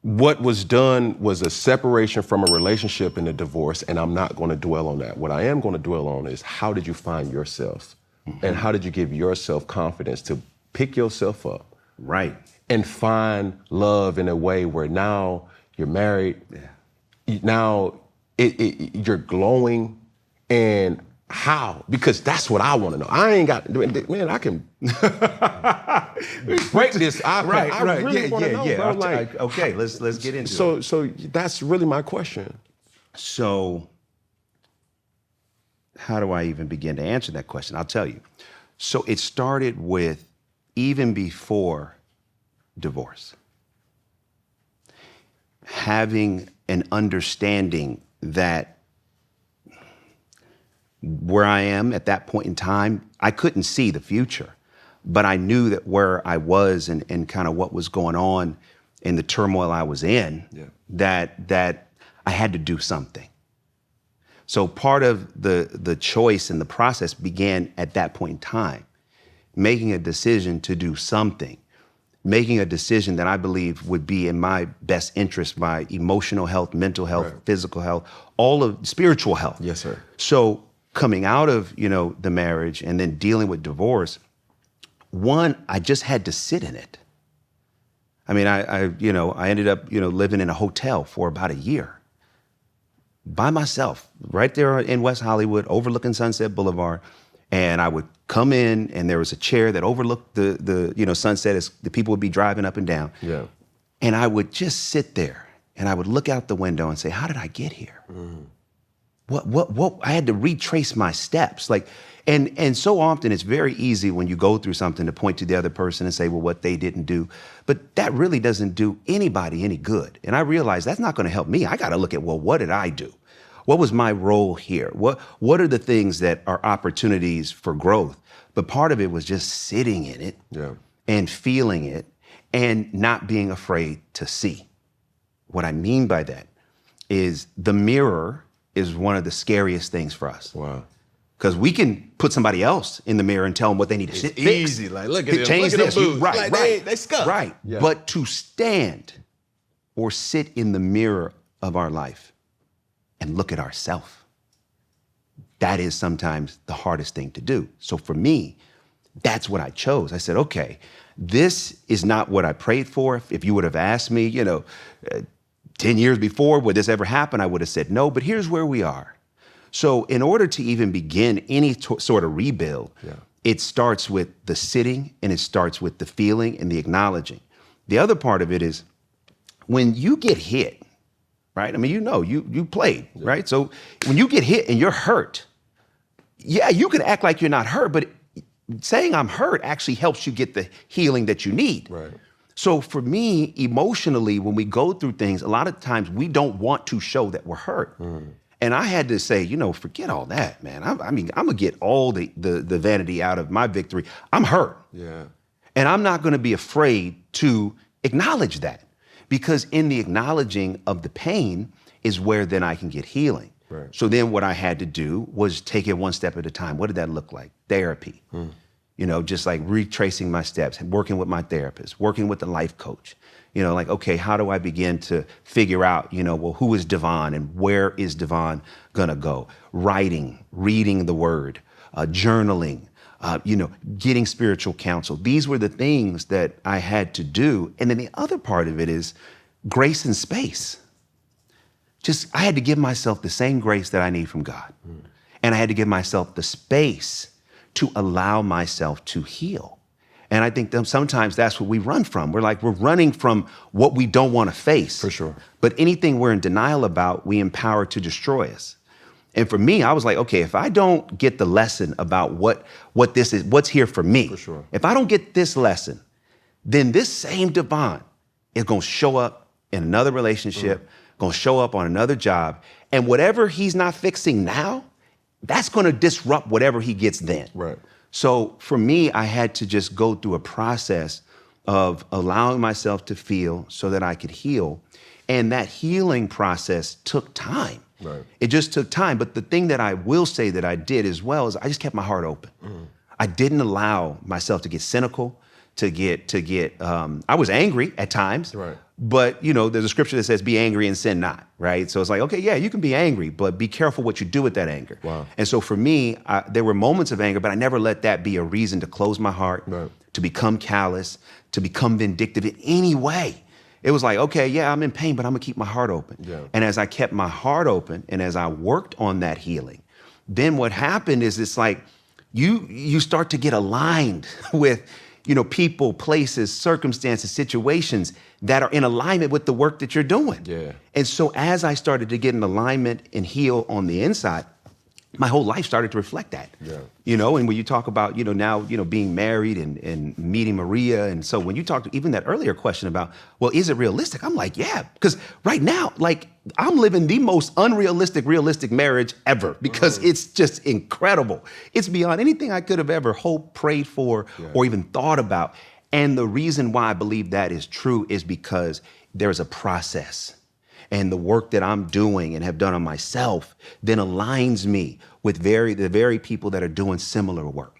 what was done was a separation from a relationship and a divorce, and I'm not going to dwell on that. What I am going to dwell on is how did you find yourself? And how did you give yourself confidence to pick yourself up? Right. And find love in a way where now you're married, now you're glowing, and how? Because that's what I want to know. I ain't got, man, I can break this. I really want to know, bro. Like, okay, let's get into it. So that's really my question. So how do I even begin to answer that question? I'll tell you. So it started with even before divorce, having an understanding that where I am at that point in time, I couldn't see the future, but I knew that where I was and kind of what was going on in the turmoil I was in, that I had to do something. So part of the choice and the process began at that point in time, making a decision to do something, making a decision that I believe would be in my best interest, my emotional health, mental health, physical health, all of spiritual health. Yes, sir. So coming out of, the marriage and then dealing with divorce, one, I just had to sit in it. I mean, I ended up, living in a hotel for about a year by myself, right there in West Hollywood, overlooking Sunset Boulevard. And I would come in and there was a chair that overlooked the sunset as the people would be driving up and down. Yeah. And I would just sit there and I would look out the window and say, how did I get here? What I had to retrace my steps. And so often it's very easy when you go through something to point to the other person and say, well, what they didn't do. But that really doesn't do anybody any good. And I realized that's not going to help me. I got to look at, well, what did I do? What was my role here? What are the things that are opportunities for growth? But part of it was just sitting in it and feeling it and not being afraid to see. What I mean by that is the mirror is one of the scariest things for us. Wow. Because we can put somebody else in the mirror and tell them what they need to fix. Easy, like look at them, change look at this. them Right. They scuff. Right. Yeah. But to stand or sit in the mirror of our life and look at ourselves, that is sometimes the hardest thing to do. So for me, that's what I chose. I said, okay, this is not what I prayed for. If you would have asked me, 10 years before, would this ever happen? I would have said no, but here's where we are. So in order to even begin any sort of rebuild, it starts with the sitting and it starts with the feeling and the acknowledging. The other part of it is when you get hit, right? I mean, you played, right? So when you get hit and you're hurt, you can act like you're not hurt, but saying I'm hurt actually helps you get the healing that you need. Right. So for me, emotionally, when we go through things, a lot of times we don't want to show that we're hurt. And I had to say, forget all that, man. I'm gonna get all the vanity out of my victory. I'm hurt. Yeah. And I'm not gonna be afraid to acknowledge that, because in the acknowledging of the pain is where then I can get healing. Right. So then what I had to do was take it one step at a time. What did that look like? Therapy. Just like retracing my steps, working with my therapist, working with the life coach. Okay, how do I begin to figure out, well, who is Devon and where is Devon gonna go? Writing, reading the word, journaling, getting spiritual counsel. These were the things that I had to do. And then the other part of it is grace and space. I had to give myself the same grace that I need from God. And I had to give myself the space to allow myself to heal. And I think sometimes that's what we run from. We're running from what we don't want to face. For sure. But anything we're in denial about, we empower to destroy us. And for me, I was like, okay, if I don't get the lesson about what this is, what's here for me, for sure. If I don't get this lesson, then this same Devon is going to show up in another relationship, going to show up on another job. And whatever he's not fixing now, that's going to disrupt whatever he gets then. Right. So for me, I had to just go through a process of allowing myself to feel so that I could heal. And that healing process took time. Right. It just took time. But the thing that I will say that I did as well is I just kept my heart open. I didn't allow myself to get cynical, I was angry at times, Right. But, you know, there's a scripture that says, be angry and sin not, right? So it's like, okay, yeah, you can be angry, but be careful what you do with that anger. Wow. And so for me, there were moments of anger, but I never let that be a reason to close my heart, Right. to become callous, to become vindictive in any way. It was like, okay, yeah, I'm in pain, but I'm gonna keep my heart open. Yeah. And as I kept my heart open and as I worked on that healing, then what happened is it's like you start to get aligned with, you know, people, places, circumstances, situations that are in alignment with the work that you're doing. Yeah. And so as I started to get in alignment and heal on the inside, my whole life started to reflect that. Yeah. You know, and when you talk about, you know, now, you know, being married and meeting Maria. And so when you talked, even that earlier question about, well, is it realistic? I'm like, yeah, because right now, like, I'm living the most unrealistic, realistic marriage ever because it's just incredible. It's beyond anything I could have ever hoped, prayed for, or even thought about. And the reason why I believe that is true is because there's a process. And the work that I'm doing and have done on myself then aligns me with the very people that are doing similar work.